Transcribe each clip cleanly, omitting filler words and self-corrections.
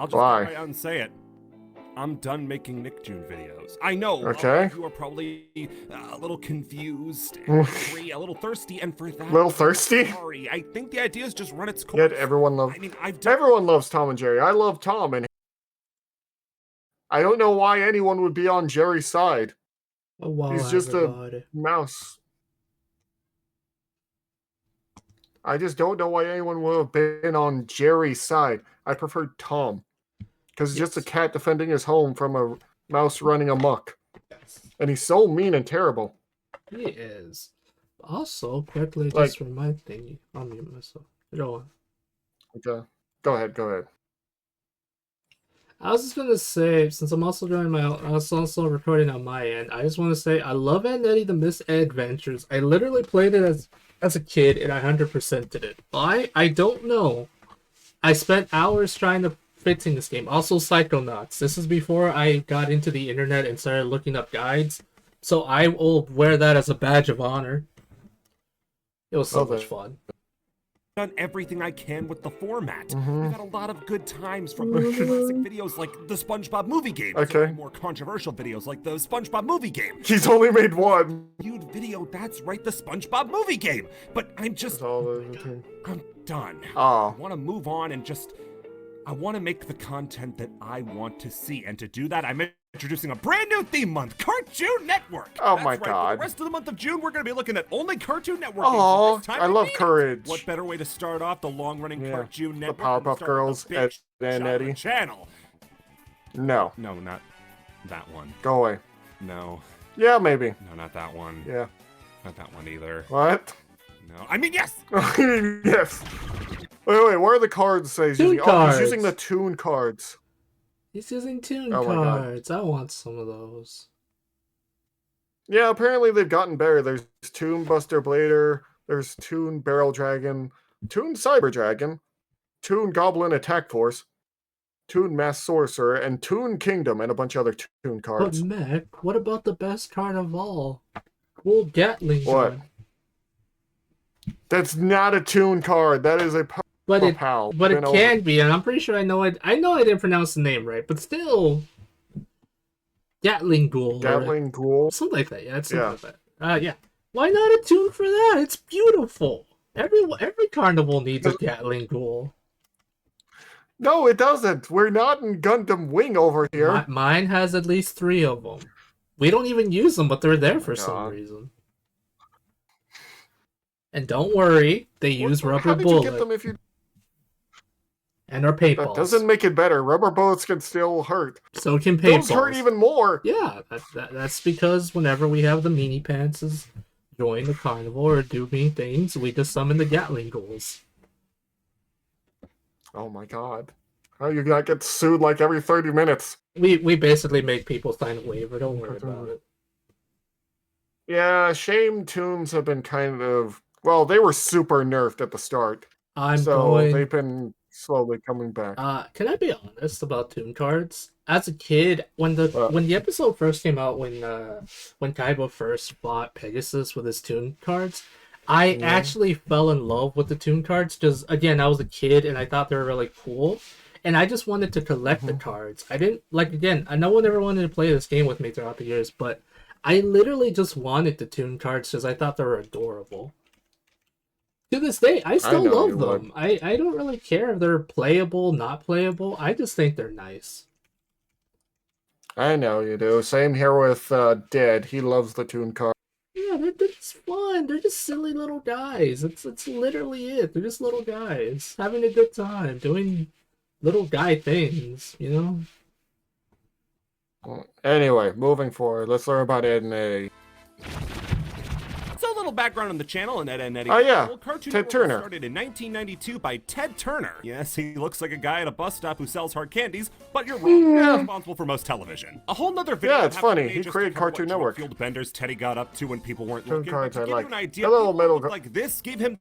I'll just go Why? right out and say it. I'm done making Nicktoon videos. I know Okay. you are probably a little confused, angry, a little thirsty, and for that, Little thirsty? sorry. I think the idea is just run its course. Yet everyone loves. I mean, I've done. Everyone loves Tom and Jerry. I love Tom, and I don't know why anyone would be on Jerry's side. Oh, wow, He's just everybody. a mouse. I just don't know why anyone would have been on Jerry's side. I prefer Tom. Because it's just a cat defending his home from a mouse running amok. Yes. And he's so mean and terrible. He is. Also, quickly, Like- just reminding you, I'll mute myself. Go on. Okay. Go ahead. I was just gonna say, since I'm also doing I was also recording on my end, I just want to say I love Eddy the Miss Edventures. I literally played it as a kid, and I 100%ed it. Why? I don't know. I spent hours trying to fixing this game. Also, Psychonauts. This is before I got into the internet and started looking up guides, so I will wear that as a badge of honor. It was so much fun. Done everything I can with the format. Mhm. We've had a lot of good times from classic videos like the SpongeBob movie game. Okay. To more controversial videos like the SpongeBob movie game. He's only made one. Viewed video, that's right, the SpongeBob movie game. But I'm just, That's all the I'm done. I Oh. want to move on and just, I want to make the content that I want to see. And to do that, I'm introducing a brand new theme month, Cartoon Network. Oh That's my right, God. For the rest of the month of June, we're going to be looking at only Cartoon Network. Oh, games. This time I we love mean it. Courage. What better way to start off the long-running Yeah, Cartoon the Network? Powerpuff than start with Girls, a big Ed and shot of a Eddy. channel. No. No, not that one. Go away. No, Yeah, maybe. no, not that one. Yeah. Not that one either. What? No, I mean yes. Yes. Wait, what are the cards say he's Toon using? Oh, he's cards. using the Toon cards. He's using Toon Oh my God. cards. I want some of those. Yeah, apparently they've gotten better. There's Toon Buster Blader, there's Toon Barrel Dragon, Toon Cyber Dragon, Toon Goblin Attack Force, Toon Mass Sorcerer, and Toon Kingdom, and a bunch of other Toon But cards. Mech, what about the best card of all? Cool Gatling What? gun. That's not a Toon card. That is a But it, pal. but it Been over. can be, and I'm pretty sure I know it. I know I didn't pronounce the name right, but still, Gatling Ghoul. or Gatling Ghoul. something like that. Yeah, it's something Yeah. like that. Yeah. Why not a tune for that? It's beautiful. Every carnival needs a Gatling Ghoul. No, it doesn't. We're not in Gundam Wing over here. Mine has at least 3 of them. We don't even use them, but they're there for some God. reason. And don't worry, they use rubber How did you get them bullet if you? and our That paintballs. doesn't make it better. Rubber bullets can still hurt. So can Those hurt paintballs. even more. Yeah, that's because whenever we have the meanie pantses join the carnival or do mean things, we just summon the Gatling Ghouls. Oh my God. How you not get sued like every 30 minutes? We basically make people sign a waiver. Don't worry about it. Yeah, shame tunes have been kind of, well, they were super nerfed at the start. So they've been slowly coming back. Can I be honest about Toon cards? As a kid, when the episode first came out, when Kaiba first fought Pegasus with his Toon cards, I actually fell in love with the Toon cards because, again, I was a kid and I thought they were really cool, and I just wanted to collect the cards. I didn't again. No one ever wanted to play this game with me throughout the years, but I literally just wanted the Toon cards because I thought they were adorable. To this day, I still love them. I don't really care if they're playable, not playable. I just think they're nice. I know you do. Same here with Dead. He loves the Toon card. Yeah, they're just fun. They're just silly little guys. It's literally it. They're just little guys having a good time, doing little guy things, you know? Anyway, moving forward, let's learn about Ed and Eddy. So a little background on the channel and Ed and Eddy. Oh, yeah. Cartoon Ted Network Turner. was started in 1992 by Ted Turner. Yes, he looks like a guy at a bus stop who sells hard candies, but you're wrong. He's responsible for most television. A whole nother video. Yeah, it's half a funny. day He just created to cover Cartoon what Network. Field benders Teddy got up to when people weren't Toon looking. cards But I to give like. you an idea, Hello, people Middle look like this gave him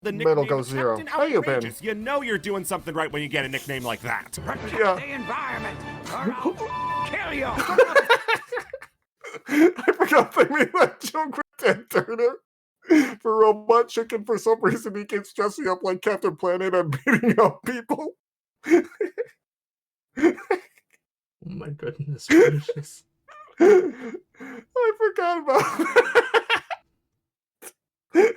the Middle nickname Go Zero. Captain How you been? Outrageous. You know you're doing something right when you get a nickname like that. Yeah. The environment, or I'll kill you. I forgot they made that joke with Ted Turner. For Robot Chicken, for some reason, he keeps dressing up like Captain Planet and beating up people. Oh my goodness gracious. I forgot about that.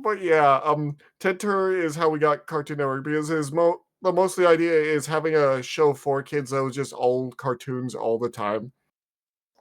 But yeah, Ted Turner is how we got Cartoon Network because the mostly idea is having a show for kids that was just old cartoons all the time,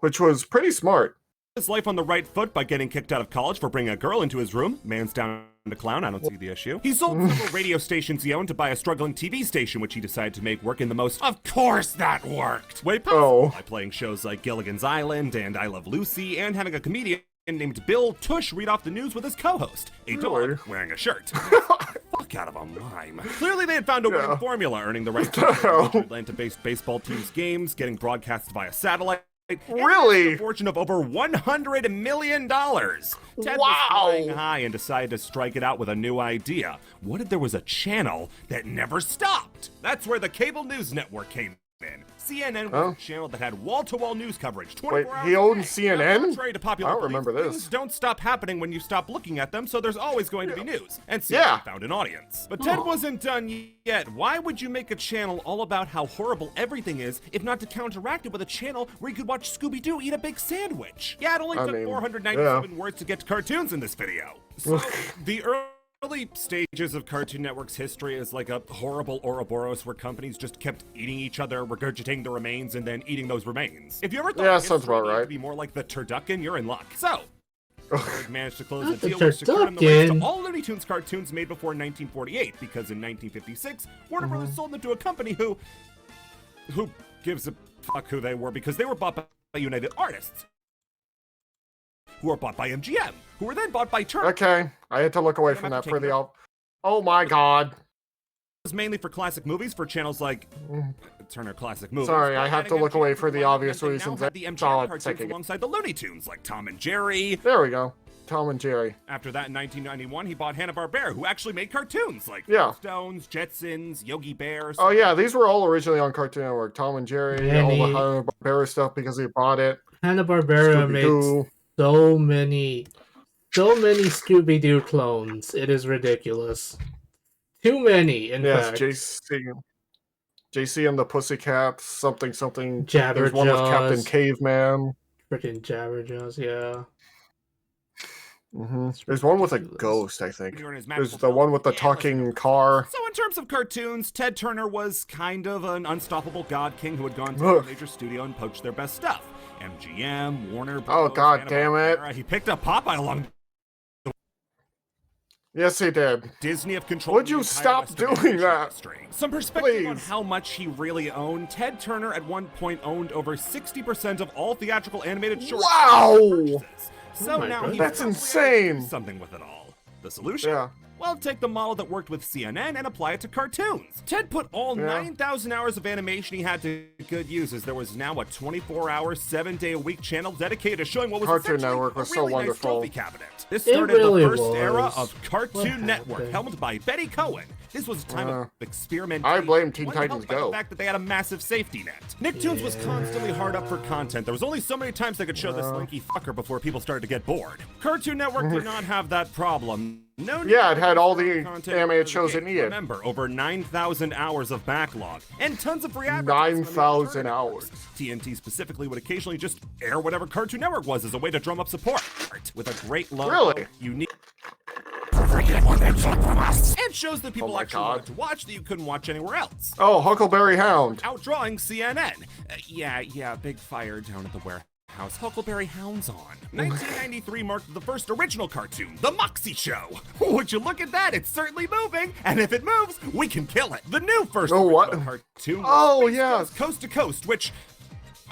which was pretty smart. His life on the right foot by getting kicked out of college for bringing a girl into his room. Man's down to clown, I don't see the issue. He sold several radio stations he owned to buy a struggling TV station, which he decided to make work in the most. Of course that worked! Way possible by playing shows like Gilligan's Island and I Love Lucy, and having a comedian named Bill Tush read off the news with his co-host, a dog wearing a shirt. Fuck out of a mime. Clearly they had found a winning formula, earning the right to Atlanta-based baseball teams' games, getting broadcast via satellite. Really? A fortune of over $100 million. Ted was flying high and decided to strike it out with a new idea. What if there was a channel that never stopped? That's where the cable news network came in. CNN was a channel that had wall-to-wall news coverage 24 hours he owned a day. CNN? Contrary to popular I don't remember belief, this. Things don't stop happening when you stop looking at them, so there's always going to be news. And CNN found an audience. But Ted wasn't done yet. Why would you make a channel all about how horrible everything is, if not to counteract it with a channel where you could watch Scooby-Doo eat a big sandwich? Yeah, it only took 497 words to get to cartoons in this video. So, the early stages of Cartoon Network's history is like a horrible Ouroboros where companies just kept eating each other, regurgitating the remains, and then eating those remains. If you ever thought sounds about needed right. to be more like the turducken, you're in luck. So, Ford managed to close Not the the deal which secured him the rights to turducken. all Looney Tunes cartoons made before 1948, because in 1956, Warner Brothers sold them to a company who gives a fuck who they were, because they were bought by United Artists, who were bought by MGM, who were then bought by Turner. Okay, I had to look away from that for the. Oh my god. It was mainly for classic movies for channels like Turner Classic Movies. Sorry, I have to look away for the obvious reasons. They now had the MGM cartoons alongside the Looney Tunes, like Tom and Jerry. There we go. Tom and Jerry. After that, in 1991, he bought Hanna-Barbera, who actually made cartoons like Stones, Jetsons, Yogi Bear. Oh yeah, these were all originally on Cartoon Network. Tom and Jerry, all the Hanna-Barbera stuff because he bought it. Hanna-Barbera made so many Scooby-Doo clones. It is ridiculous. Too many, in fact. JC and the Pussycats, something. Jabberjaws. There's one with Captain Caveman. Freaking Jabberjaws, yeah. There's one with a ghost, I think. There's the one with the talking car. So in terms of cartoons, Ted Turner was kind of an unstoppable god king who had gone to a major studio and poached their best stuff. MGM, Warner Bros. Oh god damn it. He picked up Popeye along. Yes, he did. Disney have controlled. Would you stop doing that? Some perspective on how much he really owned. Ted Turner at one point owned over 60% of all theatrical animated short Wow! So now that's insane. Something with it all. The solution? Yeah. Well, take the model that worked with CNN and apply it to cartoons. Ted put all 9,000 hours of animation he had to good use, as there was now a 24-hour, 7-day-a-week channel dedicated to showing what was Cartoon essentially Network was a really so wonderful. Nice trophy cabinet. This started really the first was. era of Cartoon What Network, happened? helmed by Betty Cohen. This was a time of experimentation. I blame Teen one Titans helped by Go. the fact that they had a massive safety net. Nicktoons was constantly hard up for content. There was only so many times they could show this lanky fucker before people started to get bored. Cartoon Network did not have that problem. No. Yeah, it had all the content animated shows it needed. Remember, over 9,000 hours of backlog and tons of free advertising. 9,000 hours. TNT specifically would occasionally just air whatever Cartoon Network was as a way to drum up support. With a great logo, Really? unique. And shows that people actually God. wanted to watch that you couldn't watch anywhere else. Oh, Huckleberry Hound. Outdrawing CNN. Yeah, big fire down at the warehouse. Huckleberry Hound's on. 1993 marked the first original cartoon, The Moxie Show. Would you look at that? It's certainly moving, and if it moves, we can kill it. The new first original cartoon was Space Ghost Coast to Coast, which,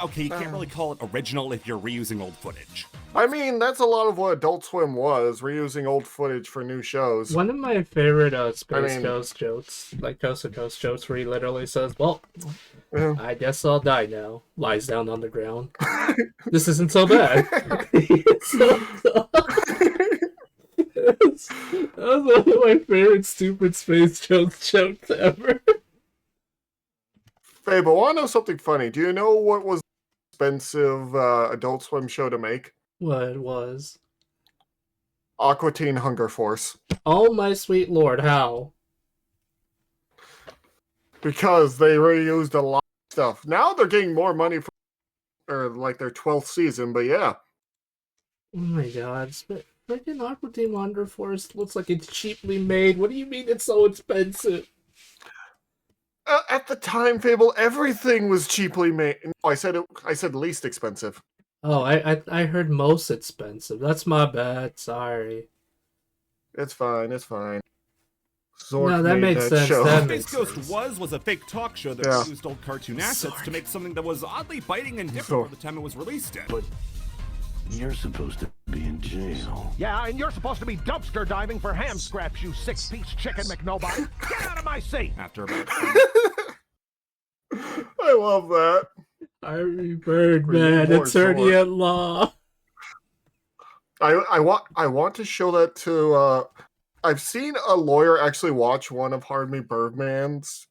okay, you can't really call it original if you're reusing old footage. I mean, that's a lot of what Adult Swim was, reusing old footage for new shows. One of my favorite Space Ghost jokes, like Coast to Coast jokes, where he literally says, well, I guess I'll die now. Lies down on the ground. This isn't so bad. That was one of my favorite stupid space jokes ever. Hey, but want to know something funny? Do you know what was expensive Adult Swim show to make? What it was? Aqua Teen Hunger Force. Oh my sweet lord, how? because they reused a lot of stuff. Now they're getting more money for like their 12th season, but yeah. Oh my god, freaking Aqua Team Wonder Force looks like it's cheaply made. What do you mean it's so expensive? At the time, Fable, everything was cheaply made. No, I said least expensive. Oh, I heard most expensive. That's my bad. Sorry. It's fine. Zork No, that made makes that sense. show. That Space makes Ghost sense. was a fake talk show that Yeah. used old cartoon assets to make something that was oddly biting and different So- for the time it was released in. But you're supposed to be in jail. Yeah, and you're supposed to be dumpster diving for ham scraps, you six-piece chicken McNobody. Get out of my seat! After about I love that. Harvey Birdman, more attorney Zork. at law. I want to show that to. I've seen a lawyer actually watch one of Harvey Birdman's.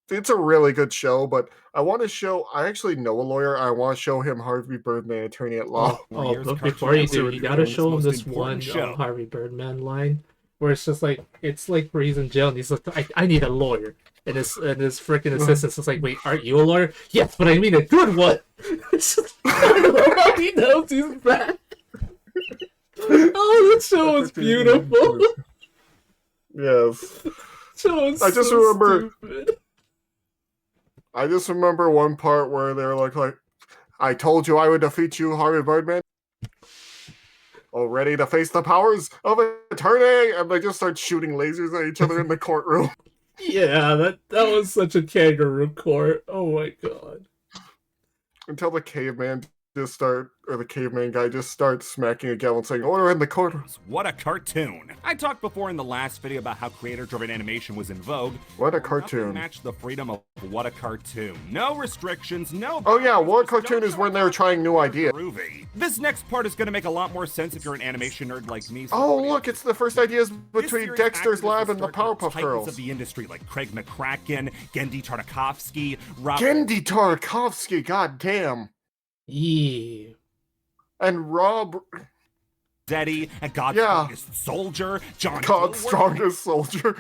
It's a really good show, but I want to show. I actually know a lawyer. I want to show him Harvey Birdman, attorney at law. Oh, Years but Cartoon before you Network do, is you the gotta world's show him most this important one show. Harvey Birdman line, where it's just like where he's in jail and he's like, I need a lawyer, and his freaking assistant's just like, wait, aren't you a lawyer? Yes, but I mean a good one. It's just, I don't know how he knows he's back. Oh, that show is beautiful. Yes. Show is I just so remember- stupid. I just remember one part where they're like, I told you I would defeat you, Harvey Birdman. Oh, ready to face the powers of attorney? And they just start shooting lasers at each other in the courtroom. Yeah, that was such a kangaroo court. Oh my god. Until the caveman guy just starts smacking a gavel and saying, order in the courtroom. What a cartoon! I talked before in the last video about how creator-driven animation was in vogue. What a Nothing cartoon. matched the freedom of What a Cartoon. No restrictions, no... Oh yeah, What a Just don't Cartoon is show when they were trying new ideas. Groovy. This next part is going to make a lot more sense if you're an animation nerd like me. so Oh everybody look, else- it's the first ideas This between series Dexter's acted as Lab and the start for Powerpuff titans Girls. of the industry like Craig McCracken, Gendy Tartakovsky, Rob Gendy Tartakovsky, goddamn. Yeah. And Rob, Eddy, and God's Yeah. Strongest Soldier, John God's Dilworth. strongest soldier.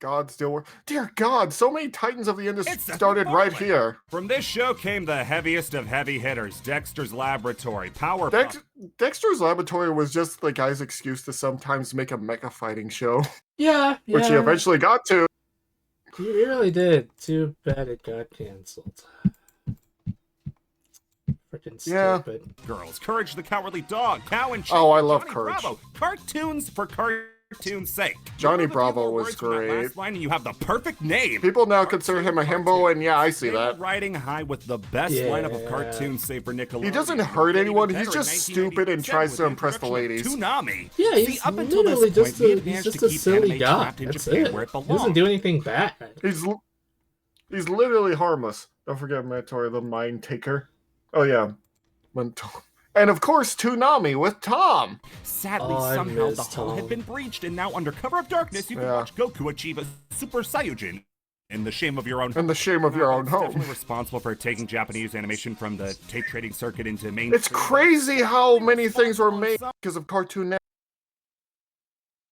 God still. Dear God, so many titans of the industry It's Seth started right MacFarlane. here. From this show came the heaviest of heavy hitters, Dexter's Laboratory, Powerpuff. Dexter's Laboratory was just the guy's excuse to sometimes make a mecha fighting show, Yeah, which he eventually got to. He really did. Too bad it got canceled. Freaking Yeah. stupid. Girls, Courage the Cowardly Dog, Cow and Chicken, Oh, I love Johnny Courage. Bravo, cartoons for cartoon's sake. Johnny Remember the few Bravo more was words from that great. last line and you have the perfect name. People now consider him a himbo, and yeah, I see They were that. riding high with the best Yeah. lineup of cartoons, save for Nickelodeon. He doesn't hurt anyone, Even he's better in just stupid and 1987 tries with to the impress the introduction of ladies. Toonami. Yeah, See, he's up until literally this point, just he had he's managed just to a keep silly anime guy. trapped in That's Japan it. where it He doesn't belonged. do anything bad. He's literally harmless. Don't forget Mentor, the Mind Taker. Oh yeah, Mentor. And of course, Toonami with Tom. Sadly, Oh, I somehow miss the hull Tom. had been breached, and now under cover of darkness, you can Yeah. watch Goku achieve a Super Saiyajin in the shame of your own. And the shame of your own It's home. definitely responsible for taking Japanese animation from the tape trading circuit into mainstream. It's crazy how many things were made because of Cartoon Network.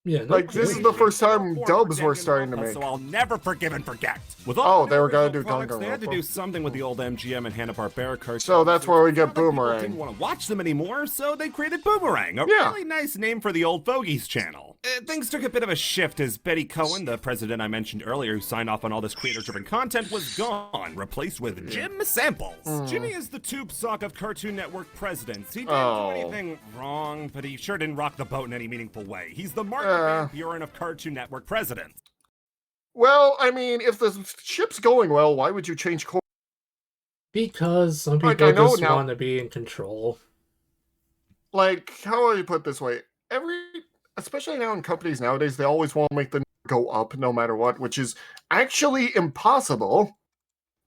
Yeah, no Like, this is kidding. the first time dubs were starting to make. So I'll never forgive and forget. With Oh, all they were gonna do products, they had to Danganronpa. do something with the old MGM and Hanna-Barbera cartoons. So that's where we get It's not like people Boomerang. didn't want to watch them anymore, so they created Boomerang, a Yeah. really nice name for the old Fogies channel. Things took a bit of a shift as Betty Cohen, the president I mentioned earlier who signed off on all this creator-driven content, was gone, replaced with Jim Samples. Jimmy is the tube sock of Cartoon Network presidents. He didn't Oh. do anything wrong, but he sure didn't rock the boat in any meaningful way. He's the Martin Van Buren of Cartoon Network presidents. Well, I mean, if the ship's going well, why would you change course? Because some Like, people I know just now- want to be in control. Like, how do you put it this way? Especially now in companies nowadays, they always want to make the go up no matter what, which is actually impossible.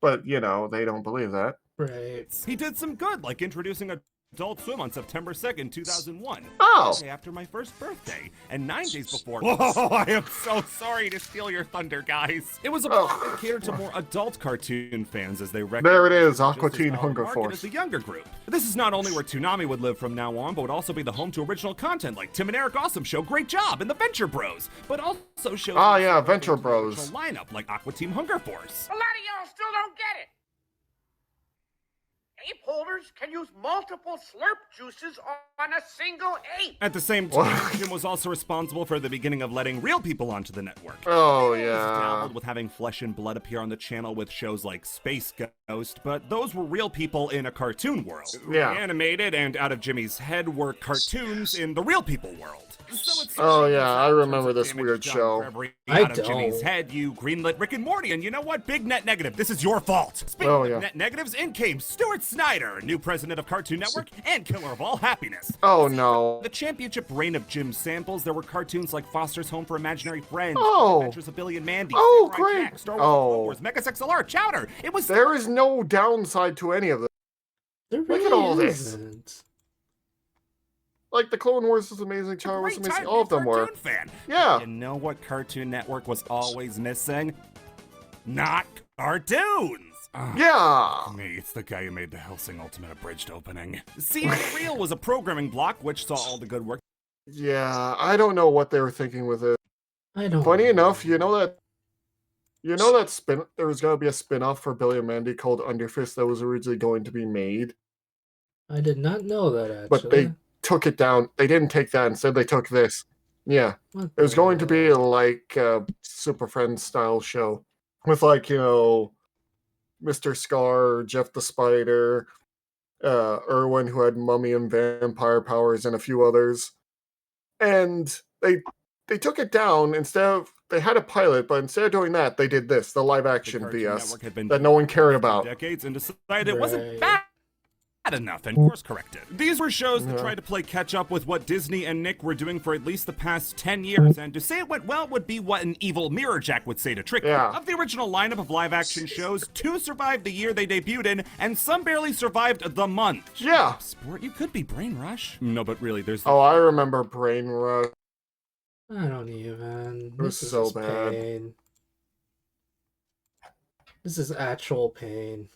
But, you know, they don't believe that. Right. He did some good, like introducing Adult Swim on September 2nd, 2001. Oh! The day after my first birthday, and 9 days before. Whoa, I am so sorry to steal your thunder, guys. It was a Oh. plot that catered to more adult cartoon fans as they There it is, recognized Aqua just as Teen valid Hunger market Force. as the younger group. This is not only where Toonami would live from now on, but would also be the home to original content like Tim and Eric Awesome Show, Great Job, and the Venture Bros. But also shows. Ah, yeah, that Venture the Bros. original lineup like Aqua Team Hunger Force. A lot of Ape holders can use multiple slurp juices on a single ape. At the same time, Jim was also responsible for the beginning of letting real people onto the network. Oh, He was yeah. dabbled with having flesh and blood appear on the channel with shows like Space Ghost, but those were real people in a cartoon world. Yeah. Animated and out of Jimmy's head were cartoons in the real people world. So it's Oh, yeah, I remember this weird damage done show. for every I out of Jimmy's don't. head, you greenlit Rick and Morty, and you know what? Big net negative. This is your fault. Speaking Oh, of yeah. net negatives, in came Stuart Snyder, new president of Cartoon Network and killer of all happiness. Oh, no. The championship reign of Jim samples, there were cartoons like Foster's Home for Imaginary Friends, Oh. Adventures of Billy and Mandy, Oh, Samurai great. Jack, Star Oh. Wars, Megas XLR, Chowder. It was There is no downside to any of this. There Look at really all this. isn't. Like, the Clone Wars was amazing, a Char was great amazing, time all of to be a them were. cartoon fan. Yeah. You know what Cartoon Network was always missing? Not cartoons. Yeah. Me, it's the guy who made the Hellsing Ultimate Abridged opening. See, The Reel was a programming block which saw all the good work. Yeah, I don't know what they were thinking with it. I don't. Funny enough, you know that there was going to be a spin-off for Billy and Mandy called Underfist that was originally going to be made, I did not know that actually. but they took it down. They didn't take that. Instead, they took this. Yeah. What It was the going to be hell? like a Super Friends style show with, like, you know, Mr. Scar, Jeff the Spider, Irwin, who had mummy and vampire powers, and a few others. And they took it down. Instead of, they had a pilot, but instead of doing that, they did this, the live The action Cartoon BS Network had been that no one cared for about. decades and decided it wasn't Right. bad enough and course corrected. These were shows that Yeah. tried to play catch up with what Disney and Nick were doing for at least the past 10 years, and to say it went well would be what an evil Mirror Jack would say to Tricky. Yeah. Of the original lineup of live action shows, 2 survived the year they debuted in, and some barely survived the month. Yeah. Sport, you could be Brain Rush. No, but really, there's Oh, I remember Brain Rush. I don't even. was This is so just bad. pain. This is actual pain.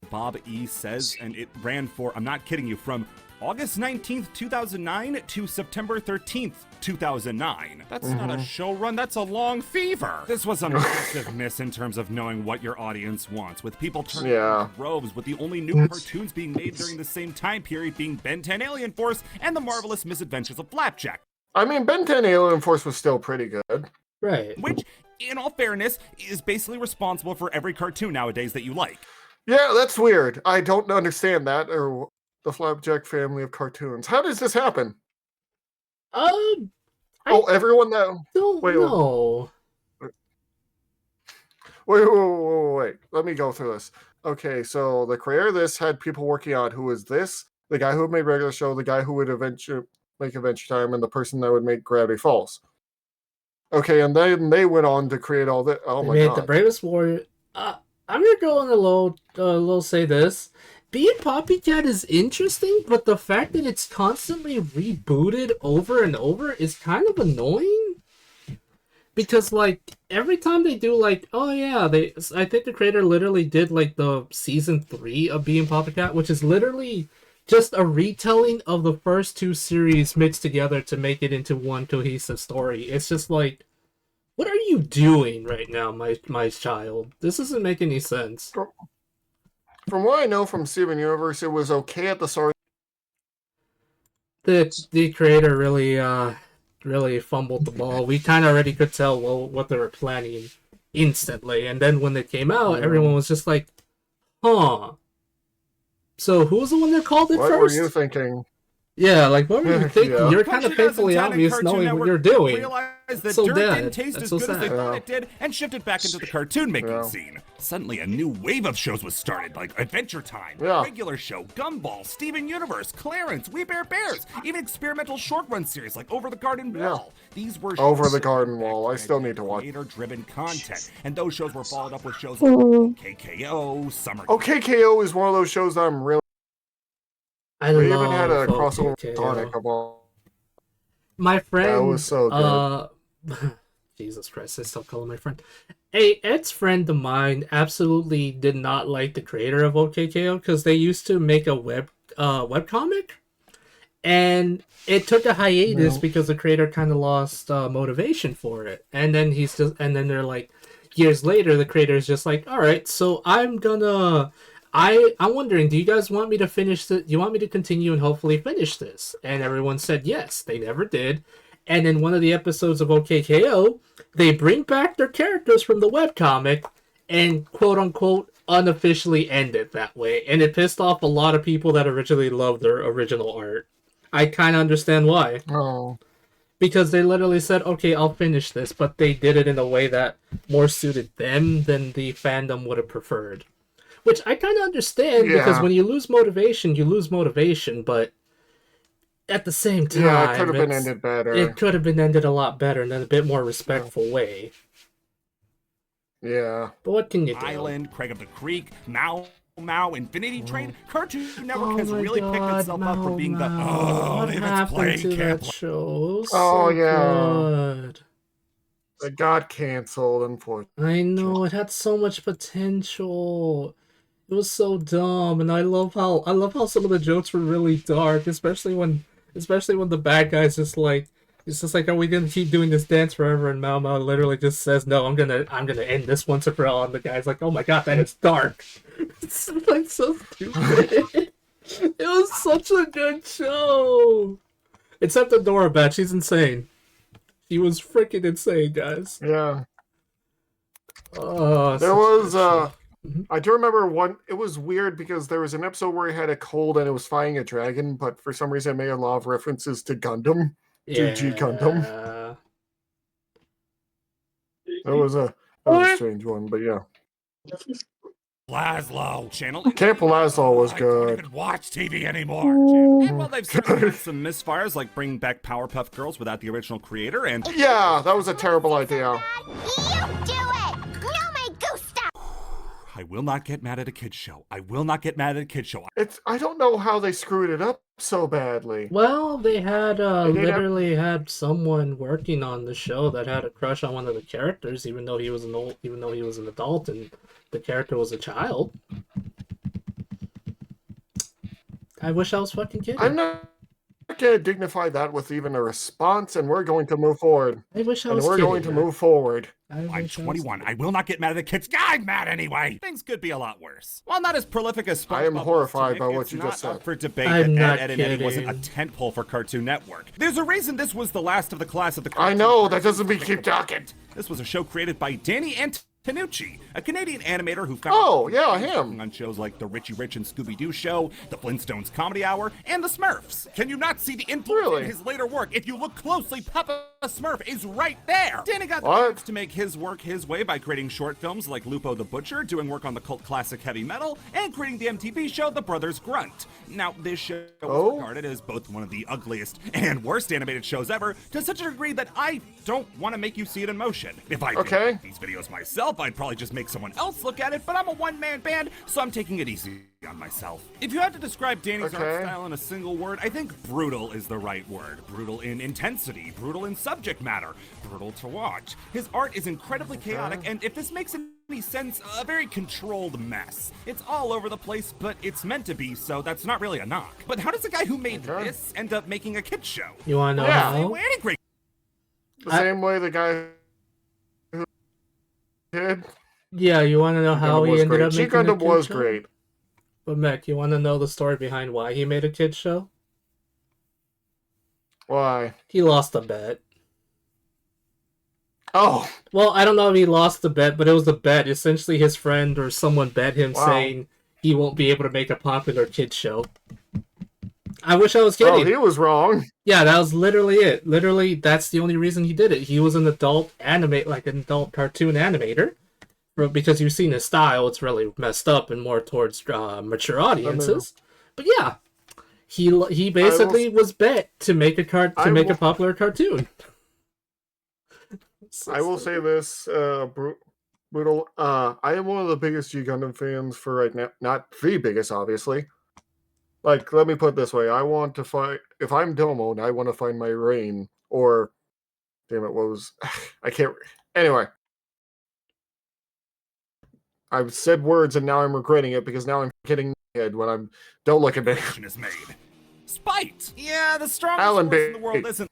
Bob E. says, and it ran for, I'm not kidding you, from August 19th, 2009 to September 13th, 2009. That's not a show run, that's a long fever. This was a massive miss in terms of knowing what your audience wants, with people turning Yeah. into robes, with the only new cartoons being made during the same time period being Ben 10 Alien Force and The Marvelous Misadventures of Flapjack. I mean, Ben 10 Alien Force was still pretty good. Right. Which, in all fairness, is basically responsible for every cartoon nowadays that you like. Yeah, that's weird. I don't understand that, or the Flapjack family of cartoons. How does this happen? I Oh, everyone that... don't wait, know. Wait. Let me go through this. Okay, so the creator of this had people working on who was this, the guy who made regular show, the guy who would make Adventure Time, and the person that would make Gravity Falls. Okay, and then they went on to create all that. Oh They my made god. The Bravest Warrior. I'm gonna go on a little say this. Being Poppycat is interesting, but the fact that it's constantly rebooted over and over is kind of annoying. Because, like, every time they do, like, oh yeah, I think the creator literally did, like, the season 3 of Being Poppycat, which is literally just a retelling of the first 2 series mixed together to make it into one cohesive story. It's just like, what are you doing right now, my child? This doesn't make any sense. From what I know from Steven Universe, it was okay at the start. The creator really fumbled the ball. We kind of already could tell what they were planning instantly, and then when it came out, everyone was just like, "Huh." So who was the one that called it What first? were you thinking? Yeah, like what were you thinking? Yeah. You're kind of painfully obvious knowing what you're doing. Realized that So dirt dead. didn't taste That's as so good as they sad. thought it did, and shifted back into the cartoon making Yeah. scene. Suddenly, a new wave of shows was started, like Adventure Time, Yeah. Regular Show, Gumball, Steven Universe, Clarence, We Bear Bears, even experimental short-run series like Over the Garden Wall. These were Over shows the that Garden Wall. I still need to watch. creator-driven content, and those shows were followed up with shows like KKO, Summer. OKKO is one of those shows that I'm really. I We love even had a crossover with OKKO. Sonic of all. My friend, That was so good. Jesus Christ, I still call him my friend. Ed's friend of mine absolutely did not like the creator of OKKO because they used to make a webcomic, and it took a hiatus because the creator kind of lost motivation for it. And then they're like, years later, the creator is just like, all right, so I'm gonna I'm wondering, do you guys want me to finish the? You want me to continue and hopefully finish this? And everyone said yes. They never did. And in one of the episodes of OKKO, they bring back their characters from the webcomic and quote unquote unofficially end it that way. And it pissed off a lot of people that originally loved their original art. I kind of understand why. Oh. Because they literally said, okay, I'll finish this, but they did it in a way that more suited them than the fandom would have preferred. Which I kind of understand, because when you lose motivation, you lose motivation, but at the same time... Yeah, it could have been ended better. It could have been ended a lot better and in a bit more respectful way. Yeah. But what can you do? Island, Craig of the Creek, Mao, Infinity Train. Cartoon Network has really picked itself up for being what they've happened to explained that show? Oh, yeah. Good. It got canceled, unfortunately. I know, it had so much potential. It was so dumb, and I love how some of the jokes were really dark, especially when the bad guy's just like, it's just like, are we gonna keep doing this dance forever? And Mao Mao literally just says, no, I'm gonna end this once and for all. And the guy's like, oh my god, that is dark. It's like so stupid. It was such a good show. Except Adora Bat, she's insane. She was freaking insane, guys. Yeah. Oh, there was I do remember one. It was weird because there was an episode where he had a cold and it was fighting a dragon, but for some reason it made a lot of references to Gundam, to G Gundam. That was a strange one, but yeah. Laszlo channel. Camp Laszlo was I don't good. even watch TV anymore. And while they've certainly had some misfires, like bringing back Powerpuff Girls without the original creator, and yeah, that was a terrible idea. You do it! No me gusta! I will not get mad at a kid's show. I will not get mad at a kid's show. I don't know how they screwed it up so badly. Well, they had literally had someone working on the show that had a crush on one of the characters, even though he was an adult and the character was a child. I wish I was fucking kidding. I'm not gonna dignify that with even a response, and we're going to move forward. I wish I was kidding. And we're going to move forward. I'm 21. I will not get mad at the kids. I'm mad anyway. Things could be a lot worse. While not as prolific as SpongeBob, I am horrified by what it's you not just said. up for debate I'm that not Ed, and Eddy wasn't a kidding. tentpole for Cartoon Network. There's a reason this was the last of the class of the I Cartoon know, Network. that doesn't mean keep talking. This was a show created by Danny Antonucci, a Canadian animator who found him on shows like The Richie Rich and Scooby-Doo Show, The Flintstones Comedy Hour, and The Smurfs. Can you not see the influence in his later work? If you look closely, Papa Smurf is right there. Danny got the chance to make his work his way by creating short films like Lupo the Butcher, doing work on the cult classic Heavy Metal, and creating the MTV show The Brothers Grunt. Now, this show was regarded as both one of the ugliest and worst animated shows ever, to such a degree that I don't want to make you see it in motion. If I did these videos myself, I'd probably just make someone else look at it, but I'm a one-man band, so I'm taking it easy on myself. If you had to describe Danny's art style in a single word, I think brutal is the right word. Brutal in intensity, brutal in subject matter, brutal to watch. His art is incredibly chaotic, and if this makes any sense, a very controlled mess. It's all over the place, but it's meant to be, so that's not really a knock. But how does the guy who made this end up making a kid's show? You wanna know how? The same way the guy who did. Yeah, you wanna know how he ended up making a Gundam kid was show? great. But Mech, you wanna know the story behind why he made a kid show? Why? He lost a bet. Oh. Well, I don't know if he lost the bet, but it was a bet. Essentially, his friend or someone bet him saying he won't be able to make a popular kid show. I wish I was kidding. Oh, he was wrong. Yeah, that was literally it. Literally, that's the only reason he did it. He was an adult adult cartoon animator. Because you've seen his style, it's really messed up and more towards mature audiences. But yeah, he basically was bet to make a popular cartoon. I will say this, brutal. I am one of the biggest G Gundam fans for right now. Not the biggest, obviously. Like, let me put it this way: I want to find. If I'm Domo, I want to find my Rain. Or, damn it, what was? I can't. Anyway, I've said words and now I'm regretting it because now I'm getting head when I'm. Don't look at me. Is made. Spite. Yeah, the strongest Alan force B. in the world isn't.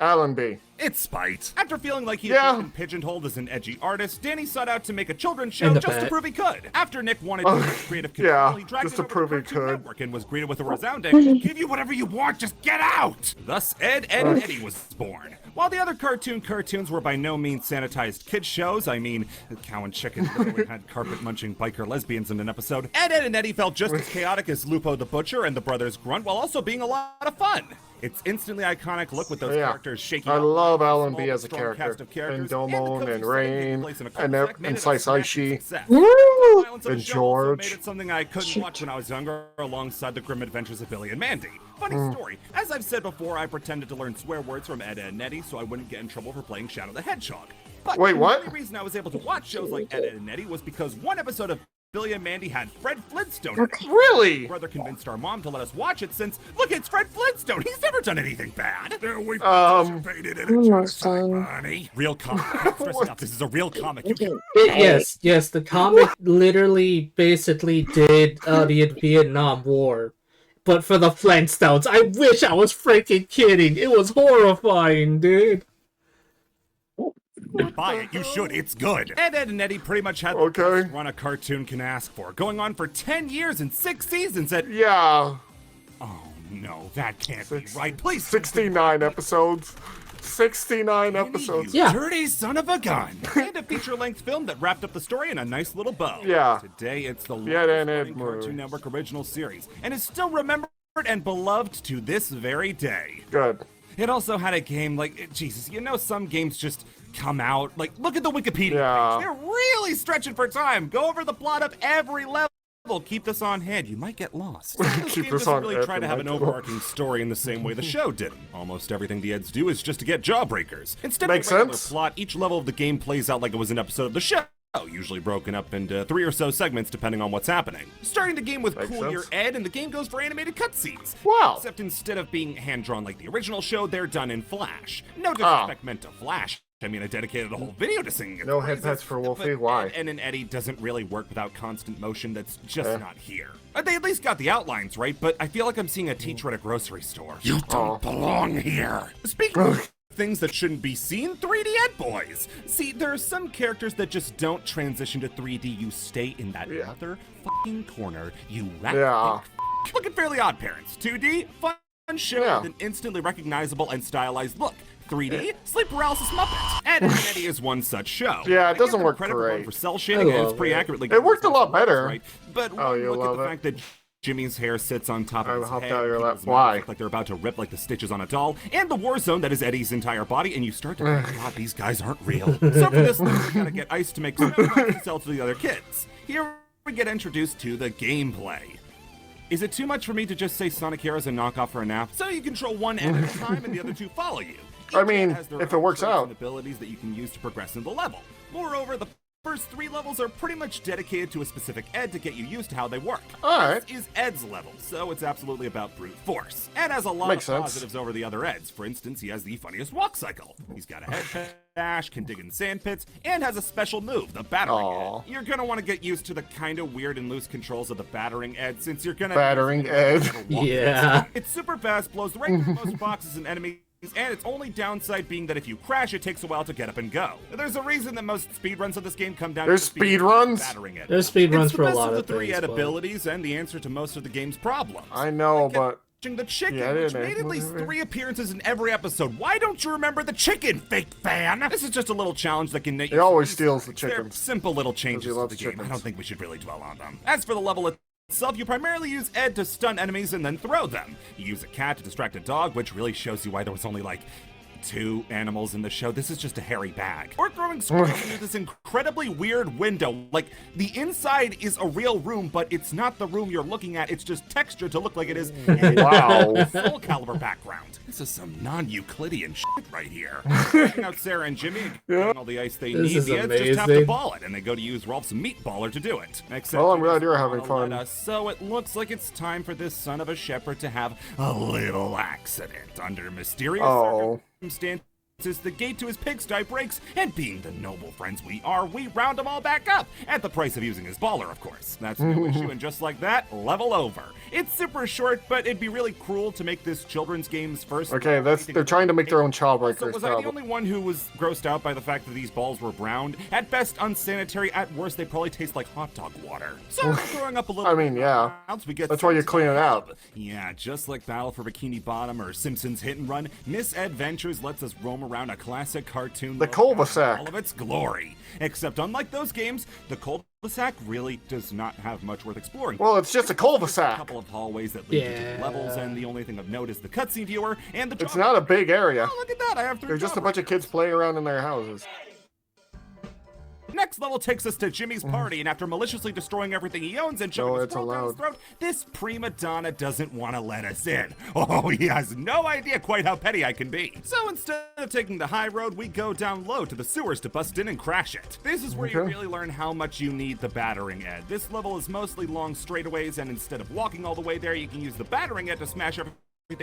Alan B. It's spite. After feeling like he Yeah. had been pigeonholed as an edgy artist, Danny sought out to make a children's show In the just to back. prove he could. After Nick wanted to take creative control, Yeah, he dragged just it to over prove to he Cartoon could. Network and was greeted with a resounding, "Give you whatever you want, just get out!" Thus, Ed, and Eddy was born. While the other cartoons were by no means sanitized kids shows, I mean, Cow and Chicken literally had carpet-munching biker lesbians in an episode, Ed, and Eddy felt just as chaotic as Lupo the Butcher and the Brothers Grunt, while also being a lot of fun. Its instantly iconic look with those characters shaking I out love lines, Alan small B but as a strong character. cast of characters, And the Domon cozy and setting taking Rain place in a and cul-de-sac made it a Slice smashing Aishi. success. Woo! The violence of And the show also George. made it something I couldn't watch when I was younger, alongside the grim adventures of Billy and Mandy. Funny story, as I've said before, I pretended to learn swear words from Ed, and Eddy so I wouldn't get in trouble for playing Shadow the Hedgehog. But Wait, what? the only reason I was able to watch shows like Ed, and Eddy was because one episode of Billy and Mandy had Fred Flintstone in it. Really? My brother convinced our mom to let us watch it since, look, it's Fred Flintstone. He's never done anything bad. We participated in a genocide, honey. Real comic. Stress enough. This is a real comic. You can Yes, the comic literally basically did the Vietnam War. But for the Flintstones, I wish I was freaking kidding. It was horrifying, dude. buy it. You should. It's good. Ed, and Eddy pretty much had the Okay. best run a cartoon can ask for, going on for 10 years and 6 seasons at... Yeah. Oh, no, that can't be right. Please. 69 episodes. 69 episodes. You Yeah. dirty son of a gun. And a feature-length film that wrapped up the story in a nice little bow. Yeah. Today, it's the Yeah, and longest-running Ed Cartoon movies. Network original series, and is still remembered and beloved to this very day. Good. It also had a game like, Jesus, you know some games just come out, like, look at the Wikipedia Yeah. page. They're really stretching for time. Go over the plot of every level. Keep this on hand. You might get lost. This Keep game this doesn't on really hand, try to you have might an get overarching story in the same way the show did. Almost everything the Eds do is just to get jawbreakers. Instead Makes of a regular sense. plot, each level of the game plays out like it was an episode of the show. Usually broken up into 3 or so segments depending on what's happening. Starting the game with Makes Cool Year sense. Ed, and the game goes for animated cutscenes. Wow. Except instead of being hand-drawn like the original show, they're done in Flash. No disrespect meant to Flash. I mean, I dedicated a whole video to singing. No its head praises, pets for Wolfie? but Why? Ed and Eddy doesn't really work without constant motion that's just Eh. not here. They at least got the outlines right, but I feel like I'm seeing a teacher at a grocery store. You don't belong here. Speaking of things that shouldn't be seen, 3D Ed Boys. See, there are some characters that just don't transition to 3D. You stay in that Yeah. other fucking corner. You rat Yeah. Look at Fairly Odd Parents. 2D, fun show Yeah. with an instantly recognizable and stylized look. 3D, Sleep Paralysis Muppets. Ed, and Eddy is one such show. Yeah, it I give doesn't them work credit for going great. for cell shading, I and it's love pretty it. accurately. It worked a lot better. Right? But Oh, one you look at love the it? fact that Jimmy's hair sits on top I of his hopped head, out of your lap. people's Why? mouths look like they're about to rip like the stitches on a doll, and the war zone that is Eddy's entire body, and you start to think, God, these guys aren't real. So for this, we gotta get ice to make snow to sell to the other kids. Here we get introduced to the gameplay. Is it too much for me to just say Sonic Heroes a knockoff for a nap? So you control one end at a time and the other two follow you. I Each mean, end has their if it own works traits out. and abilities that you can use to progress in the level. Moreover, the first 3 levels are pretty much dedicated to a specific Ed to get you used to how they work. Alright. This is Ed's level, so it's absolutely about brute force. Ed has a lot Makes of sense. positives over the other Eds. For instance, he has the funniest walk cycle. He's got a head dash, can dig in sand pits, and has a special move, the battering Aw. Ed. You're gonna want to get used to the kind of weird and loose controls of the battering Ed since you're gonna Battering Ed. Yeah. It's super fast, blows right through most boxes and enemies, and its only downside being that if you crash, it takes a while to get up and go. There's a reason that most speedruns of this game come down There's to the speed speedruns? battering it. There's speedruns It's the for a best lot of of the 3 things, Ed but- abilities and the answer to most of the game's problems. I know, Like but catching the chicken, Yeah, which didn't made it? at least 3 appearances in every episode. Why don't you remember the chicken, fake fan? This is just a little challenge that can make He always steals the They're chickens. simple little changes to loves the game. I chickens. don't think we should really dwell on them. As for the level itself, you primarily use Ed to stun enemies and then throw them. You use a cat to distract a dog, which really shows you why there was only like 2 animals in the show. This is just a hairy bag. Or throwing squirrels into this incredibly weird window. Like, the inside is a real room, but it's not the room you're looking at. It's just textured to look like it is. And Wow. a full caliber background. This is some non-Euclidean shit right here. Checking out Sarah and Jimmy and getting all the ice they This need. is The Eds just have to amazing. ball it, and they go to use Rolf's meatballer to do it. Except Well, I'm he glad doesn't you're having wanna let fun. us, so it looks like it's time for this son of a shepherd to have a little accident under mysterious Oh. circumstances. the gate to his pigsty breaks, and being the noble friends we are, we round them all back up, at the price of using his baller, of course. That's no issue, and just like that, level over. It's super short, but it'd be really cruel to make this children's game's first... Okay, they're trying to make their own child breakers. So was I the only one who was grossed out by the fact that these balls were brown? At best, unsanitary. At worst, they probably taste like hot dog water. So, growing up a little... I mean, yeah. We get That's why you clean it out. Yeah, just like Battle for Bikini Bottom or Simpsons Hit and Run, Miss Edventures lets us roam around a classic cartoon... The cul-de-sac. All of its glory. Except unlike those games, the cul-de-sac really does not have much worth exploring. Well, it's just a A cul-de-sac. couple of hallways that lead to the levels, and the only thing of note is the cutscene viewer and the... It's not a big area. Oh, look at that, I have 3 They're just a bunch of kids playing around in their houses. Next level takes us to Jimmy's party, and after maliciously destroying everything he owns and shoving his world down his throat, this prima donna doesn't want to let us in. Oh, he has no idea quite how petty I can be. So instead of taking the high road, we go down low to the sewers to bust in and crash it. This is where you really learn how much you need the battering Ed. This level is mostly long straightaways, and instead of walking all the way there, you can use the battering Ed to smash everything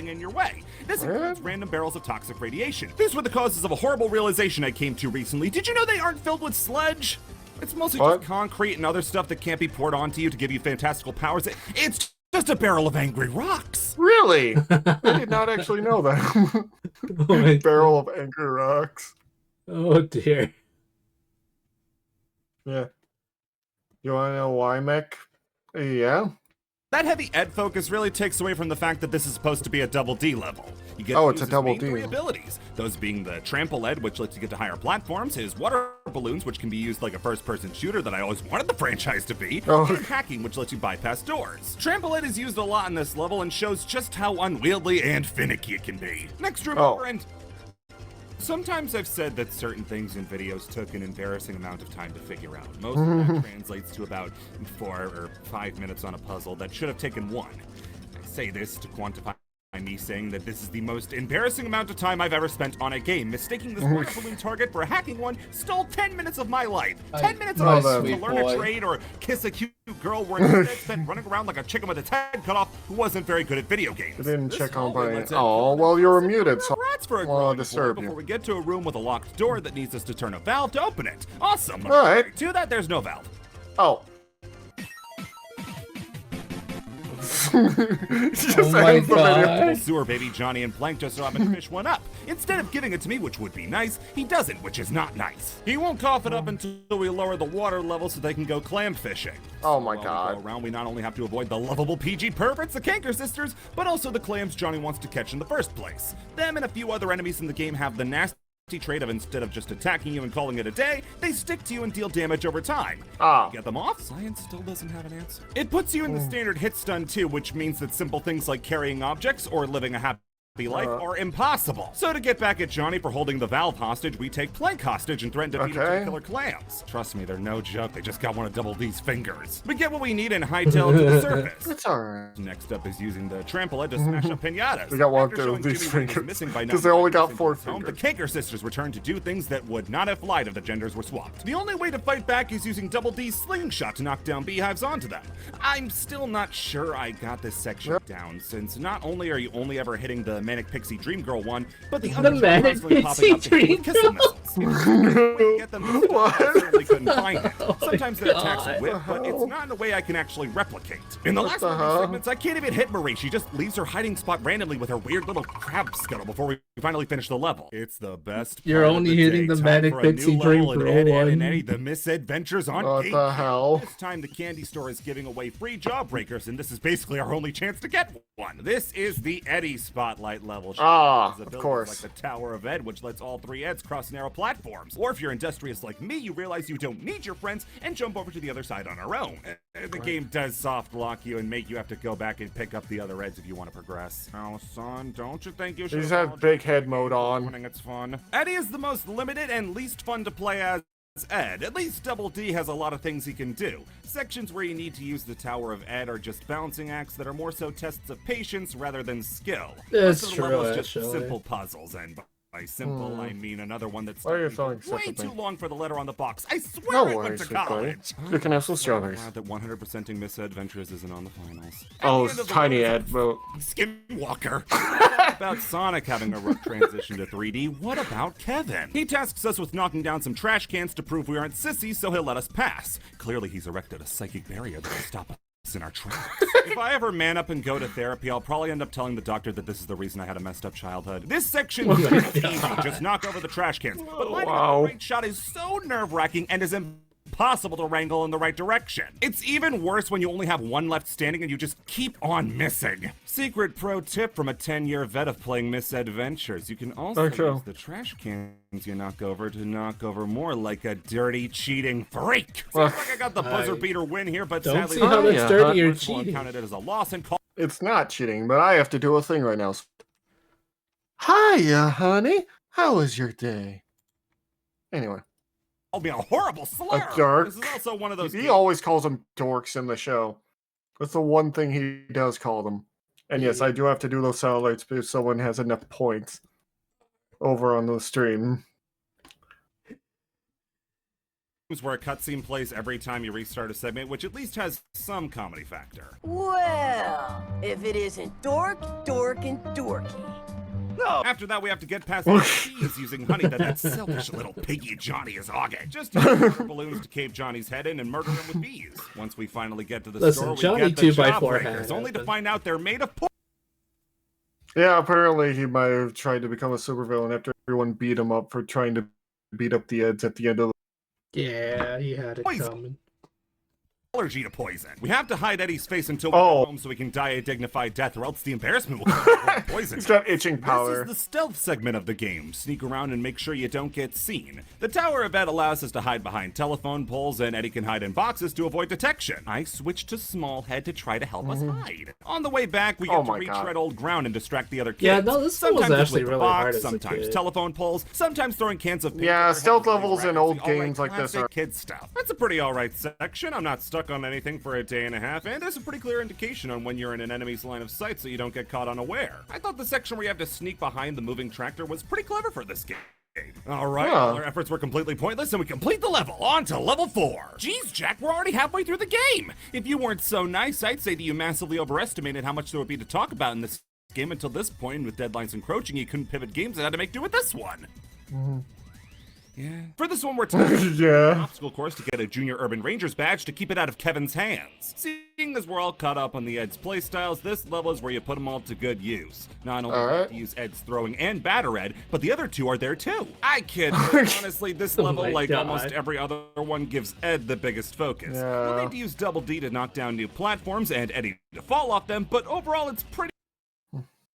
in your way. This includes random barrels of toxic radiation. These were the causes of a horrible realization I came to recently. Did you know they aren't filled with sludge? It's mostly just concrete and other stuff that can't be poured onto you to give you fantastical powers. It's just a barrel of angry rocks. Really? I did not actually know that. Oh Barrel of angry rocks. Oh dear. Yeah. You want to know why, Mech? Yeah. That heavy Ed focus really takes away from the fact that this is supposed to be a double D level. You get Oh, to it's use a double his main D. 3 abilities, those being the Trample Ed, which lets you get to higher platforms, his water balloons, which can be used like a first-person shooter that I always wanted the franchise to be, Oh. and hacking, which lets you bypass doors. Trample Ed is used a lot in this level and shows just how unwieldy and finicky it can be. Next, remember, and sometimes I've said that certain things in videos took an embarrassing amount of time to figure out. Most of that translates to about 4 or 5 minutes on a puzzle that should have taken 1. I say this to quantify me saying that this is the most embarrassing amount of time I've ever spent on a game. Mistaking this water balloon target for a hacking one stole 10 minutes of my life. 10 minutes of my life to learn a trade or kiss a cute girl where instead spent running around like a chicken with its head cut off who wasn't very good at video games. I didn't This check on hallway my... lets in Oh, well, you were muted, so rats for a well, I'll growing disturb floor you. before we get to a room with a locked door that needs us to turn a valve to open it. Awesome. All right. To that, there's no valve. Oh. Just Oh my ends the video. God. Sewer baby Johnny and Plank just so happen to fish one up. Instead of giving it to me, which would be nice, he doesn't, which is not nice. He won't cough it up until we lower the water level so they can go clam fishing. Oh my While we God. go around, we not only have to avoid the lovable PG perverts, the Canker sisters, but also the clams Johnny wants to catch in the first place. Them and a few other enemies in the game have the nasty trait of instead of just attacking you and calling it a day, they stick to you and deal damage over time. Ah. Get them off? Science still doesn't have an answer. It puts you in the standard hit stun too, which means that simple things like carrying objects or living a happy life are impossible. So to get back at Johnny for holding the valve hostage, we take Plank hostage and threaten to beat him to the killer clams. Trust me, they're no joke. They just got one of Double D's fingers. We get what we need and hightail it to the surface. It's alright. Next up is using the trample Ed to smash up pinatas. We got one of After showing these Jimmy what he's fingers, missing by 'cause they only got 99% four of his home, fingers. The Canker sisters return to do things that would not have flied if the genders were swapped. The only way to fight back is using Double D's slingshot to knock down beehives onto them. I'm still not sure I got this section down, since not only are you only ever hitting the Manic Pixie Dream Girl one, but the other two are Manic constantly popping up to Pixie hit with kissing missiles. We get them to What? I certainly couldn't find it. Oh my Sometimes their attacks God. whip, but it's not in a way I can actually replicate. In the last the one of these hell? segments, I can't even hit Marie. She just leaves her hiding spot randomly with her weird little crab scuttle before we finally finish the level. It's the best. You're part of only the hitting day. the Time Manic for a new Pixie level Dream in Girl Ed, one. and Eddy, the Misadventures on What Gate. the hell? This time the candy store is giving away free jawbreakers, and this is basically our only chance to get one. This is the Eddy Spotlight level. Ah, His of abilities course. Like the Tower of Ed, which lets all 3 Eds cross narrow platforms. Or if you're industrious like me, you realize you don't need your friends and jump over to the other side on our own. The game does soft lock you and make you have to go back and pick up the other Eds if you want to progress. Oh, son, don't you think you should They just have big head mode on. It's fun. Eddy is the most limited and least fun to play as Ed. At least Double D has a lot of things he can do. Sections where you need to use the Tower of Ed are just balancing acts that are more so tests of patience rather than skill. That's Most of the level true, is just actually. simple puzzles, and By simple, I mean another one that's Why are you so way accepting? too long for the letter on the box. I swear No I went worries, to sweet buddy. college. You can have some strawberries. Glad that 100%ing Miss Adventures isn't on the finals. Oh, At the end of the tiny letter, Ed, bro. Skinwalker. About Sonic having a rough transition to 3D, what about Kevin? He tasks us with knocking down some trash cans to prove we aren't sissies, so he'll let us pass. Clearly, he's erected a psychic barrier that will stop us in our tracks. If I ever man up and go to therapy, I'll probably end up telling the doctor that this is the reason I had a messed up childhood. This section is easy, just knock over the trash cans. But lining up the right shot is so nerve-wracking and is impossible to wrangle in the right direction. It's even worse when you only have one left standing and you just keep on missing. Secret pro tip from a 10-year vet of playing Miss Adventures. You can also use the trash cans you knock over to knock over more like a dirty, cheating freak. Seems like I got the buzzer beater win here, but Don't sadly, see how that's dirty or First one cheating. counted it as a loss and called It's not cheating, but I have to do a thing right now. Hiya, honey. How was your day? Anyway. me a horrible slur. dork. This is also one of those. He always calls them dorks in the show. That's the one thing he does call them. And yes, I do have to do those sound alerts if someone has enough points over on the stream. Where a cutscene plays every time you restart a segment, which at least has some comedy factor. Well, if it isn't dork, dork, and dorky. After that, we have to get past the bees using honey that selfish little piggy Johnny is hogging. Just use balloons to cave Johnny's head in and murder him with bees. Once we finally get to the store, we Johnny get the 2x4 jawbreakers, only to find out they're made of Yeah, apparently he might have tried to become a supervillain after everyone beat him up for trying to beat up the Eds at the end of the... Yeah, he had it Poison. coming. allergy to poison. We have to hide Eddie's face until we get home so we can die a dignified death, or else the embarrassment will come from poison. He's got itching powder. This is the stealth segment of the game. Sneak around and make sure you don't get seen. The Tower of Ed allows us to hide behind telephone poles, and Eddie can hide in boxes to avoid detection. I switched to Smallhead to try to help us hide. On the way back, we get to retread old ground and distract the other kids. Yeah, no, this one was sometimes actually with the really box, hard as a sometimes kid. telephone poles, sometimes throwing cans of paint. Yeah, at their stealth heads levels in and old all right, games like this classic are... kid stuff. That's a pretty alright section. I'm not stuck on anything for a day and a half, and there's a pretty clear indication on when you're in an enemy's line of sight so you don't get caught unaware. I thought the section where you have to sneak behind the moving tractor was pretty clever for this game. Alright, well, our efforts were completely pointless and we complete the level. On to level 4. Jeez, Jack, we're already halfway through the game. If you weren't so nice, I'd say that you massively overestimated how much there would be to talk about in this game until this point, and with deadlines encroaching, you couldn't pivot games and had to make do with this one. Yeah. For this one, we're taking an obstacle course to get a Junior Urban Rangers badge to keep it out of Kevin's hands. Seeing as we're all caught up on the Ed's playstyles, this level is where you put them all to good use. Not only do you have to use Ed's throwing and Batter Ed, but the other two are there too. I kid, but honestly, this level, like almost every other one, gives Ed the biggest focus. We'll need to use Double D to knock down new platforms and Eddie to fall off them, but overall it's pretty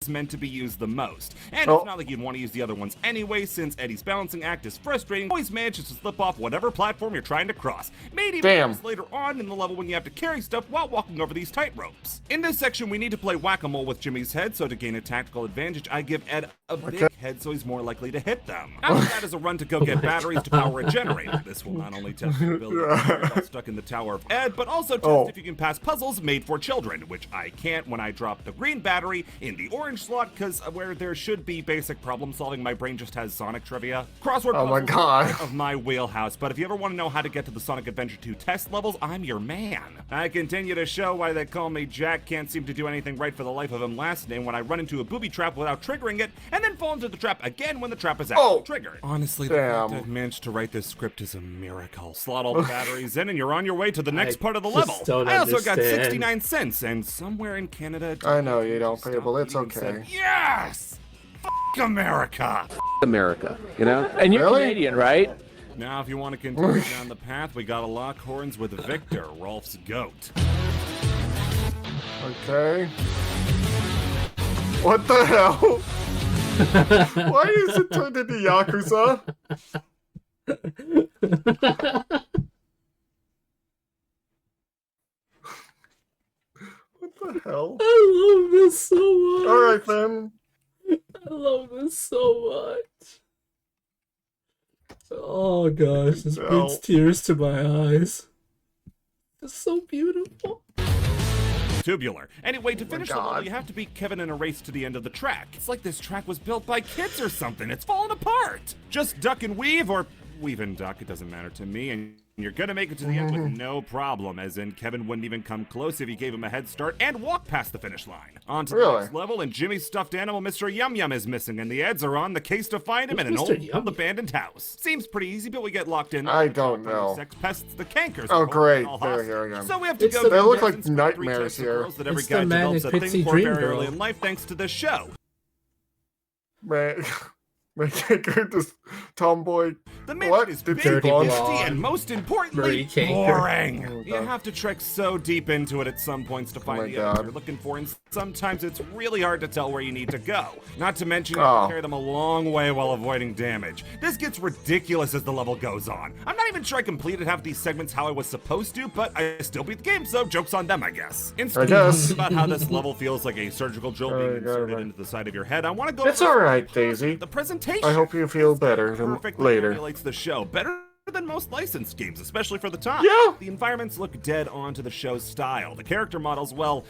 meant to be used the most. And it's not like you'd want to use the other ones anyway, since Eddie's balancing act is frustrating. Always manages to slip off whatever platform you're trying to cross. Maybe even later on in the level when you have to carry stuff while walking over these tight ropes. In this section, we need to play whack-a-mole with Jimmy's head, so to gain a tactical advantage, I give Ed a big head so he's more likely to hit them. After that is a run to go get batteries to power a generator. This will not only test your ability to get stuck in the Tower of Ed, but also test if you can pass puzzles made for children, which I can't when I drop the green battery in the orange slot, because where there should be basic problem solving, my brain just has Sonic trivia. Crossword puzzles of my wheelhouse, but if you ever want to know how to get to the Sonic Adventure 2 test levels, I'm your man. I continue to show why they call me Jack can't seem to do anything right for the life of him last name when I run into a booby trap without triggering it, and then fall into the trap again when the trap is actually triggered. Honestly, the fact I've managed to write this script is a miracle. Slot all the batteries in and you're on your way to the next part of the level. I also got 69 cents, and somewhere in Canada... I know you don't pay, but it's okay. Said, yes! F*** America! America, you know? And you're Canadian, right? Now, if you want to continue down the path, we gotta lock horns with Victor, Rolf's goat. Okay. What the hell? Why is it turned into Yakuza? What the hell? I love this so much. Alright then. I love this so much. Oh gosh, this brings tears to my eyes. It's so beautiful. tubular. Anyway, to finish the level, God. you have to beat Kevin in a race to the end of the track. It's like this track was built by kids or something. It's falling apart. Just duck and weave, or weave and duck, it doesn't matter to me, and you're gonna make it to the end with no problem, as in Kevin wouldn't even come close if you gave him a head start and walk past the finish line. On to the next level, and Jimmy's stuffed animal, Mr. Yum Yum, is missing, and the Eds are on the case to find him in an old abandoned house. Seems pretty easy, but we get locked in. I don't know. Sex pests, the cankers. Oh, great. There here again. So we have to go. They look like nightmares here. That every It's guy the develops a Manic thing Pixie for Dream very early Girl. in life, thanks to this show. Man, this tomboy. The mansion is big, Dirty nasty, blonde. and most importantly, Furry canker. boring. Oh, You God. have to trek so deep into it at some points to find my the God. items you're looking for, and sometimes it's really hard to tell where you need to go. Not to mention, you have to carry them a long way while avoiding damage. This gets ridiculous as the level goes on. I'm not even sure I completed half these segments how I was supposed to, but I still beat the game, so joke's on them, I guess. I guess. About how this level feels like a surgical drill being inserted right. into the side of your head, I want to go It's over alright, Daisy. the presentation. I hope you feel better than Perfectly later. emulates the show better than most licensed games, especially for the time. Yeah. The environments look dead on to the show's style. The character models, well,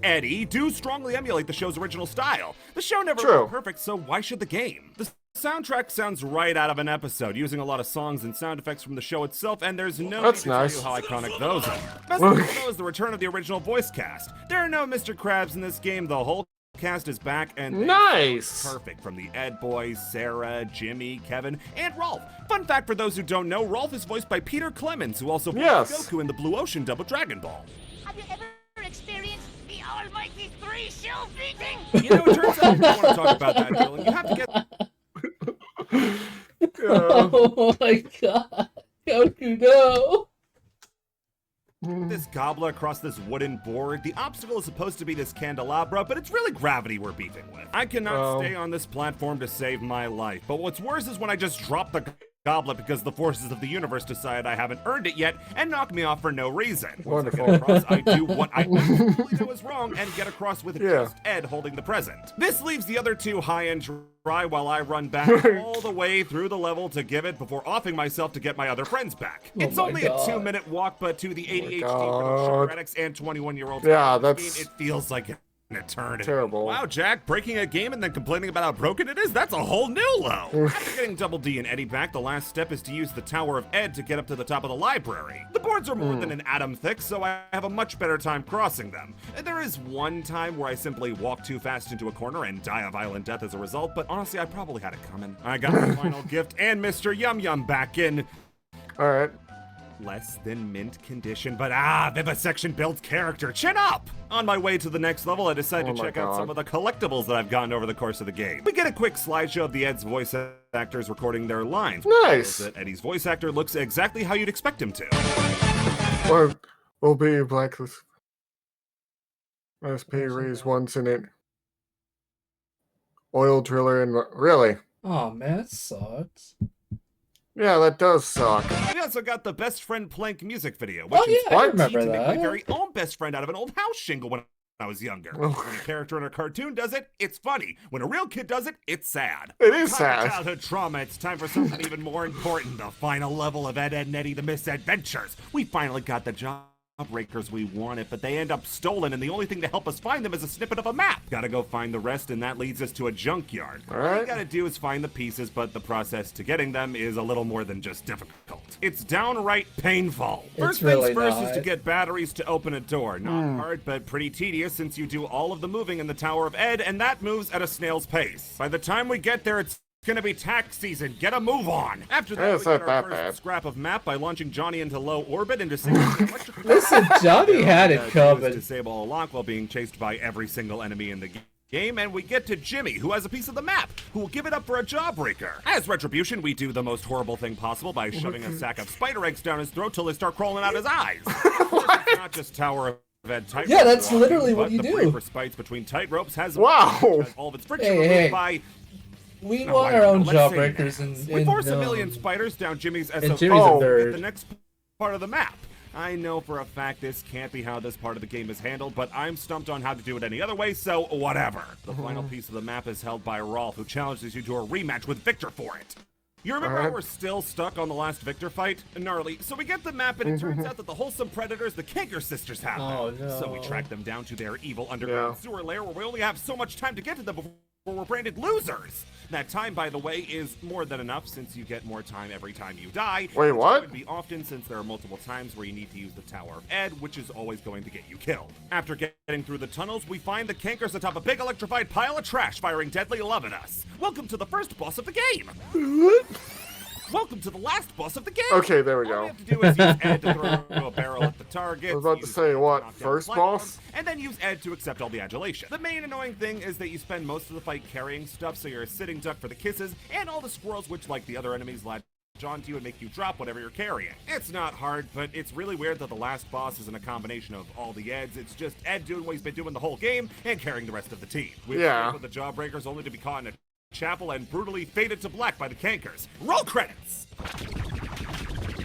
Eddy, do strongly emulate the show's original style. The show never was perfect, so why should the game? The soundtrack sounds right out of an episode, using a lot of songs and sound effects from the show itself, and there's no need to tell you how iconic those are. Best of all, though, is the return of the original voice cast. There are no Mr. Krabs in this game. The whole cast is back, and nice. Perfect, from the Ed boys, Sarah, Jimmy, Kevin, and Rolf. Fun fact for those who don't know, Rolf is voiced by Peter Clemens, who also voiced Goku in the Blue Ocean dub of Dragon Ball. Have you ever experienced the almighty 3 shield beating? You know, it turns out you want to talk about that, Dylan. You have to get... Oh my god. Goku, no. This gobbler across this wooden board. The obstacle is supposed to be this candelabra, but it's really gravity we're beefing with. I cannot stay on this platform to save my life, but what's worse is when I just drop the goblet because the forces of the universe decide I haven't earned it yet and knock me off for no reason. Once I get across, I do what I absolutely know is wrong and get across with just Ed holding the present. This leaves the other two high and dry while I run back all the way through the level to give it before offing myself to get my other friends back. It's only a 2-minute walk, but to the ADHD sugar addicts and 21-year-olds it feels like an eternity. Terrible. Wow, Jack, breaking a game and then complaining about how broken it is, that's a whole new low. After getting Double D and Eddy back, the last step is to use the Tower of Ed to get up to the top of the library. The boards are more than an atom thick, so I have a much better time crossing them. There is one time where I simply walk too fast into a corner and die a violent death as a result, but honestly, I probably had it coming. I got the final gift and Mr. Yum Yum back in Alright. less than mint condition, but vivisection builds character. Chin up! On my way to the next level, I decided to check out some of the collectibles that I've gotten over the course of the game. We get a quick slideshow of the Ed's voice actors recording their lines. Nice! That Eddy's voice actor looks exactly how you'd expect him to. Or will be blacklist. SP raised once in it. Oil driller and really? Oh man, that sucks. Yeah, that does suck. We also got the Best Friend Plank music video, which I remember to make my that. very own best friend out of an old house shingle when I was younger. When a character in a cartoon does it, it's funny. When a real kid does it, it's sad. It is Time for sad. childhood trauma. It's time for something even more important. The final level of Ed, Edd, and Eddy, the Misadventures. We finally got the jawbreakers we wanted, but they end up stolen, and the only thing to help us find them is a snippet of a map. Gotta go find the rest, and that leads us to a junkyard. All you gotta do is find the pieces, but the process to getting them is a little more than just difficult. It's downright painful. First really things first is not. to get batteries to open a door. Not hard, but pretty tedious since you do all of the moving in the Tower of Ed, and that moves at a snail's pace. By the time we get there, it's gonna be tax season. Get a move on. After that, we get our first scrap of map by launching Johnny into low orbit and disabling the electric. Listen, Johnny had it coming. Disable a lock while being chased by every single enemy in the game, and we get to Jimmy, who has a piece of the map, who will give it up for a jawbreaker. As retribution, we do the most horrible thing possible by shoving a sack of spider eggs down his throat till they start crawling out his eyes. It's not just Tower of Ed tight Yeah, that's literally what you the do. braid for spites between tight ropes has all of its friction Hey, removed hey. by. We No, want I our don't own know. Let's say jawbreakers that. and We force a million spiders down Jimmy's SOP and Jimmy's a third. the next part of the map. I know for a fact this can't be how this part of the game is handled, but I'm stumped on how to do it any other way, so whatever. The final piece of the map is held by Rolf, who challenges you to a rematch with Victor for it. You remember how Alright. we're still stuck on the last Victor fight? Gnarly. So we get the map and it turns Mm-hmm. out that the wholesome predators, the Kanker sisters, have Oh, them. So we no. track them down to their evil underground Yeah. sewer lair where we only have so much time to get to them before we're branded losers. That time, by the way, is more than enough since you get more time every time you die. Wait, which what? would be often since there are multiple times where you need to use the Tower of Ed, which is always going to get you killed. After getting through the tunnels, we find the Kankers atop a big electrified pile of trash firing deadly love at us. Welcome to the first boss of the game. Welcome to the last boss of the game. Okay, there we All go. we have to do is use Ed to throw a barrel at the target. I was about to say, what, first boss? And then use Ed to accept all the adulation. The main annoying thing is that you spend most of the fight carrying stuff, so you're a sitting duck for the kisses, and all the squirrels, which, like the other enemies, latch onto you and make you drop whatever you're carrying. It's not hard, but it's really weird that the last boss isn't a combination of all the Eds. It's just Ed doing what he's been doing the whole game and carrying the rest of the team. We've Yeah. with the Jawbreakers only to be caught in a chapel and brutally faded to black by the Kankers. Roll credits!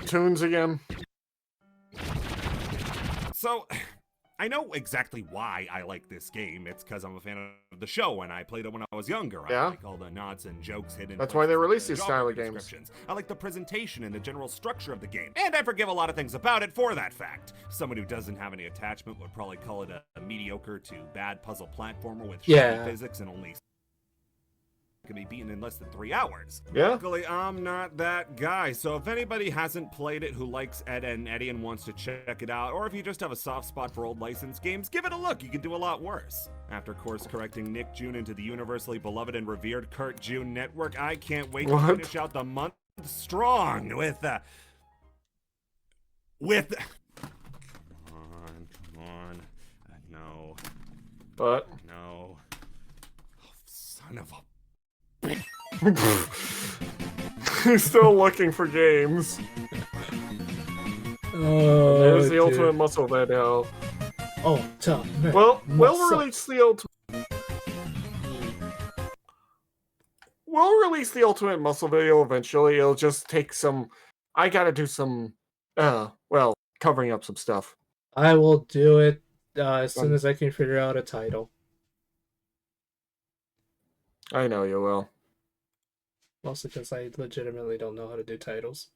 Tunes again. So, I know exactly why I like this game. It's because I'm a fan of the show, and I played it when I was younger. Yeah. I like all the nods and jokes hidden. That's why they places in release the these style of job games. descriptions. I like the presentation and the general structure of the game, and I forgive a lot of things about it for that fact. Someone who doesn't have any attachment would probably call it a mediocre to bad puzzle platformer with Yeah. shitty physics and only can be beaten in less than 3 hours. Yeah. Luckily, I'm not that guy, so if anybody hasn't played it who likes Ed and Eddy and wants to check it out, or if you just have a soft spot for old licensed games, give it a look. You can do a lot worse. After course correcting Nick June into the universally beloved and revered Kurt June network, I can't wait to What? finish out the month strong with Come on. No, But no. Oh, son of a... he's still looking for games. Oh, There's the dude. ultimate muscle video. Oh, tough. Well, we'll Muscle. release the ultimate. We'll release the ultimate muscle video eventually. It'll just take some. I gotta do some. Well, covering up some stuff. I will do it as soon as I can figure out a title. I know you will. Mostly because I legitimately don't know how to do titles.